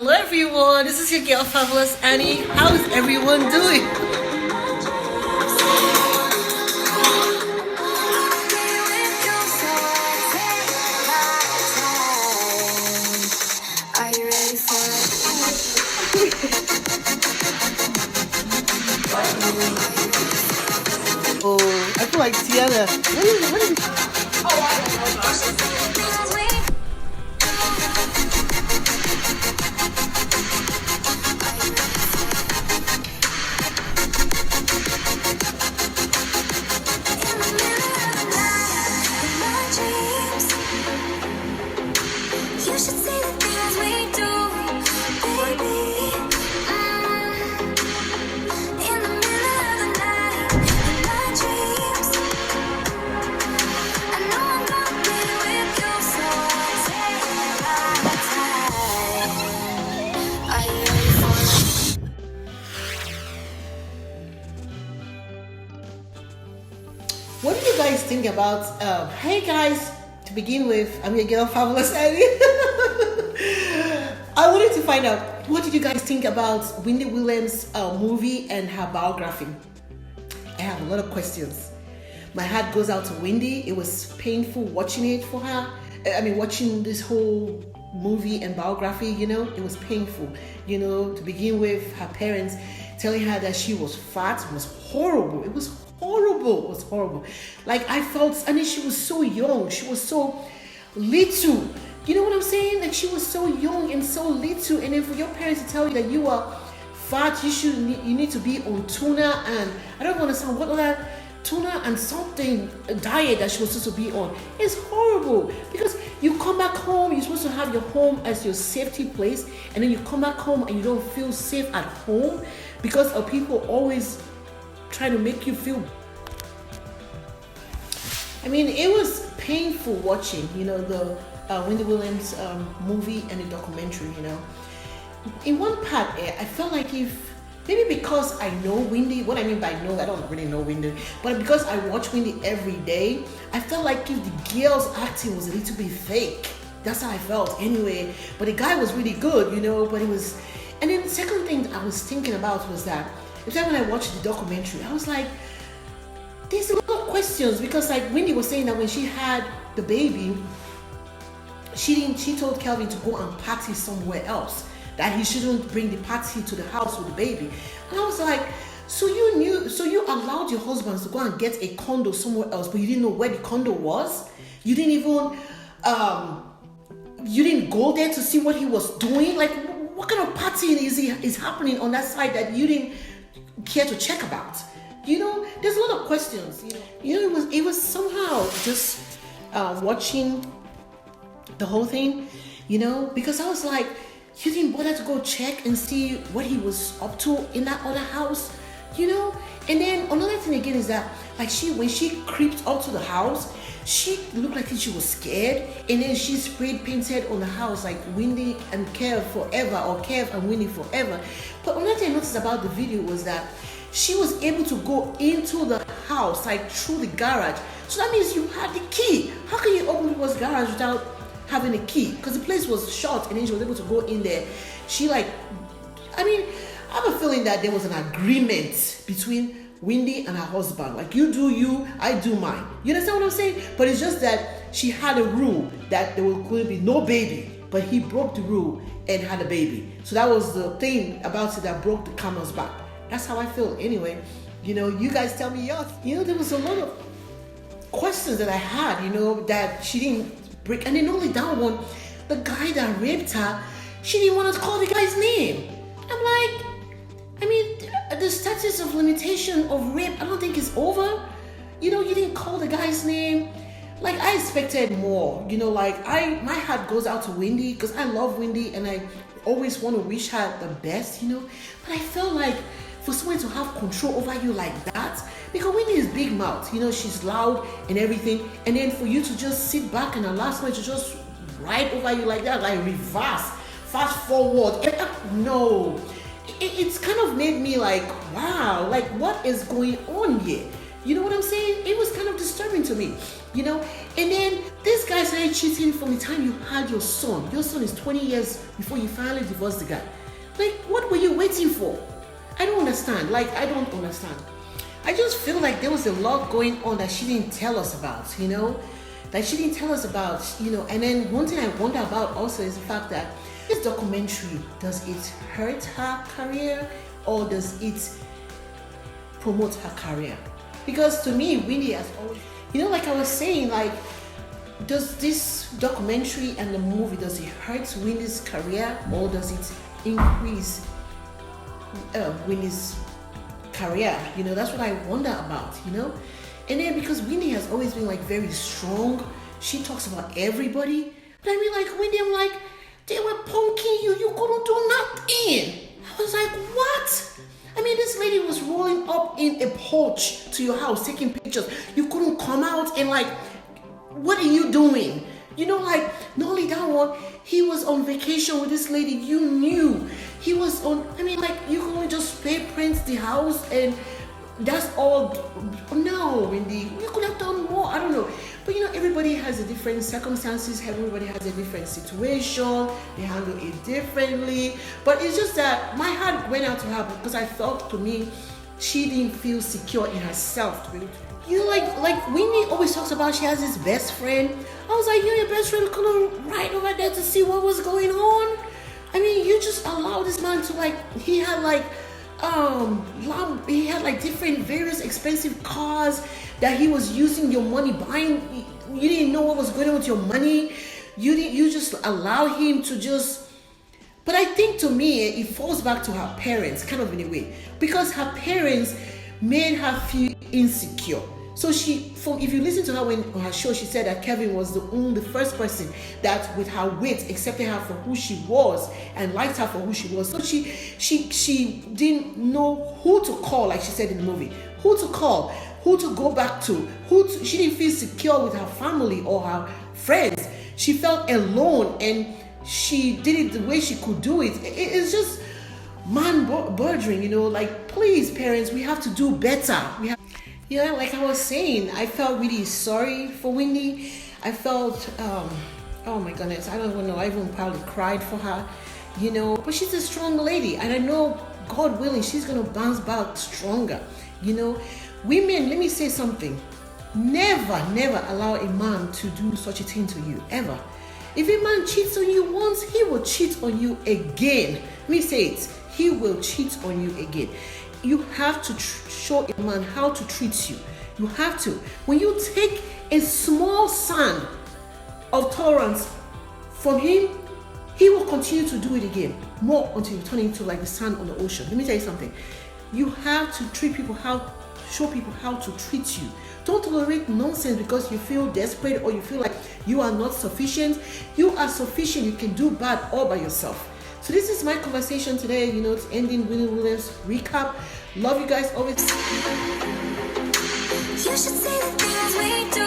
Hello everyone, this is your girl Fabulous Annie. How is everyone doing? Are you ready for Oh, I feel like Tiana. You should see the things we do, baby. In the middle of the night, in my dreams. I know I'm gonna be with you, so take my time. Are you ready for it? What do you guys think about? Hey guys, to begin with, I'm your girl Fabulous Annie. I wanted to find out what did you guys think about Wendy Williams' movie and her biography. I have a lot of questions. My heart goes out to Wendy. It was painful watching it for her. Watching this whole movie and biography, it was painful. To begin with, her parents telling her that she was fat was horrible. It was horrible. It was horrible. Like, I felt, and then she was so young. She was so little. You know what I'm saying? Like, she was so young and so little. And then for your parents to tell you that you are fat, you need to be on tuna and I don't understand what other tuna and something diet that she was supposed to be on. It's horrible because you come back home, you're supposed to have your home as your safety place, and then you come back home and you don't feel safe at home because of people always trying to make you feel. It was painful watching, the Wendy Williams movie and the documentary, In one part, I felt like if, maybe because I know Wendy, what I mean by know, I don't really know Wendy, but because I watch Wendy every day, I felt like if the girl's acting was a little bit fake. That's how I felt anyway. But the guy was really good, but it was, and then the second thing I was thinking about was that, every time when I watched the documentary, I was like, there's a lot of questions because like Wendy was saying that when she had the baby, she told Kelvin to go and party somewhere else, that he shouldn't bring the party to the house with the baby. And I was like, so you allowed your husband to go and get a condo somewhere else, but you didn't know where the condo was? You didn't even, you didn't go there to see what he was doing? Like, what kind of partying is happening on that side that you didn't care to check about? There's a lot of questions. It was somehow just watching the whole thing, because I was like, you didn't bother to go check and see what he was up to in that other house, And then another thing again is that, like, when she creeped up to the house, she looked like she was scared, and then she sprayed painted on the house like Wendy and Kev forever, or Kev and Wendy forever. But another thing I noticed about the video was that she was able to go into the house, like through the garage. So that means you had the key. How can you open people's garage without having a key? Because the place was shut and then she was able to go in there. I have a feeling that there was an agreement between Wendy and her husband. Like, you do you, I do mine. You understand what I'm saying? But it's just that she had a rule that there was going to be no baby. But he broke the rule and had a baby. So that was the thing about it that broke the camel's back. That's how I feel anyway. You guys tell me yours. There was a lot of questions that I had, that she didn't break. And then only that one, the guy that raped her, she didn't want to call the guy's name. I'm like, the statute of limitation of rape, I don't think it's over. You didn't call the guy's name. Like, I expected more. My heart goes out to Wendy because I love Wendy and I always want to wish her the best, But I felt like for someone to have control over you like that, because Wendy is big mouth, she's loud and everything, and then for you to just sit back and allow someone to just ride over you like that, like reverse, fast forward, no, it's kind of made me like, wow, like what is going on here? You know what I'm saying? It was kind of disturbing to me, you know. And then this guy started cheating from the time you had your son. Your son is 20 years before you finally divorced the guy. Like, what were you waiting for? I don't understand. Like, I don't understand. I just feel like there was a lot going on that she didn't tell us about, you know? That she didn't tell us about, you know. And then one thing I wonder about also is the fact that this documentary, does it hurt her career or does it promote her career? Because to me, Wendy has always, you know, like I was saying, like, does this documentary and the movie, does it hurt Wendy's career or does it increase Wendy's career? You know, that's what I wonder about, you know. And then because Wendy has always been like very strong, she talks about everybody. But I mean, like, Wendy, I'm like, they were punking you, you couldn't do nothing. I was like, what? I mean, this lady was rolling up in a porch to your house, taking pictures. You couldn't come out and like, what are you doing? You know, like, not only that one, he was on vacation with this lady. You knew he was on, I mean, like, you can only just pay Prince the house and that's all. No, Wendy, you could have done more. I don't know. But you know, everybody has a different circumstances. Everybody has a different situation. They handle it differently. But it's just that my heart went out to her because I felt, to me, she didn't feel secure in herself to be able to. You know, like Wendy always talks about she has this best friend. I was like, you and your best friend couldn't ride over there to see what was going on. I mean, you just allow this man to, like, he had like different various expensive cars that he was using your money buying. You didn't know what was going on with your money. You just allow him to just. But I think, to me, it falls back to her parents, kind of, in a way, because her parents made her feel insecure. So if you listen to her on her show, she said that Kevin was the first person that, with her weight, accepted her for who she was and liked her for who she was. So she didn't know who to call, like she said in the movie, who to call, who to go back to, she didn't feel secure with her family or her friends. She felt alone, and she did it the way she could do it. It's just mind-boggling, you know. Like, please, parents, we have to do better. You know, like I was saying, I felt really sorry for Wendy. I felt, oh my goodness, I don't even know, I even probably cried for her, you know. But she's a strong lady, and I know, God willing, she's going to bounce back stronger, you know. Women, let me say something. Never allow a man to do such a thing to you, ever. If a man cheats on you once, he will cheat on you again. Let me say it. He will cheat on you again. You have to show a man how to treat you. You have to. When you take a small sign of tolerance from him, he will continue to do it again, more until you turn into like the sand on the ocean. Let me tell you something. You have to show people how to treat you. Don't tolerate nonsense because you feel desperate or you feel like you are not sufficient. You are sufficient. You can do bad all by yourself. So this is my conversation today. You know, it's ending Wendy Williams recap. Love you guys always. You should see the things we do.